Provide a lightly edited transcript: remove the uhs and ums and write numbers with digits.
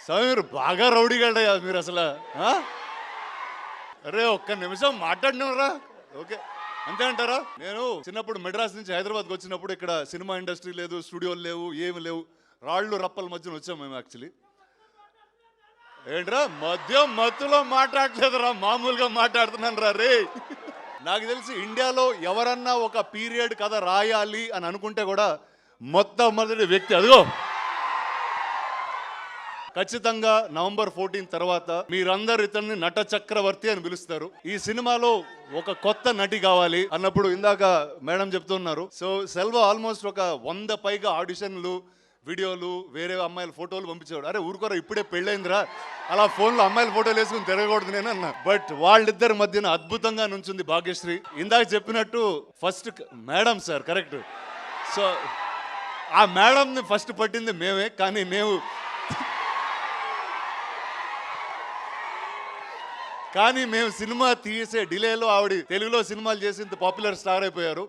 స్వామి మీరు బాగా రౌడీగాడయ్యా మీరు అసలు ఆ? అరే ఒక్క నిమిషం మాట్లాడినరా ఓకే అంతే అంటారా? నేను చిన్నప్పుడు మెడ్రాస్ నుంచి హైదరాబాద్కి వచ్చినప్పుడు ఇక్కడ సినిమా ఇండస్ట్రీ లేదు, స్టూడియోలు లేవు, ఏమి లేవు, రాళ్ళు రప్పల మధ్యన వచ్చాం మేము యాక్చువల్లీ. ఏంట్రా మత్తులో మాట్లాడలేదురా, మామూలుగా మాట్లాడుతున్నాను రా రే. నాకు తెలిసి ఇండియాలో ఎవరన్నా ఒక పీరియడ్ కథ రాయాలి అని అనుకుంటే కూడా మొట్టమొదటి వ్యక్తి అదిగో ఖచ్చితంగా నవంబర్ 14 తర్వాత మీరందరు ఇతన్ని నట చక్రవర్తి అని పిలుస్తారు. ఈ సినిమాలో ఒక కొత్త నటి కావాలి అన్నప్పుడు ఇందాక మేడం చెప్తున్నారు. సో సెల్వ ఆల్మోస్ట్ ఒక 100 పైగా ఆడిషన్లు, వీడియోలు, వేరే అమ్మాయిల ఫోటోలు పంపించేవాడు. అరే ఊరుకోరా ఇప్పుడే పెళ్ళైందిరా, అలా ఫోన్లో అమ్మాయిల ఫోటోలు వేసుకుని తిరగకూడదు నేను అన్నా. బట్ వాళ్ళిద్దరి మధ్యన అద్భుతంగా నుంచింది భాగ్యశ్రీ. ఇందాక చెప్పినట్టు first madam sir correct. So ఆ మేడంని ఫస్ట్ పట్టింది మేమే, కానీ మేము సినిమా తీసే డిలేలో ఆవిడ తెలుగులో సినిమాలు చేసి ఇంత పాపులర్ స్టార్ అయిపోయారు.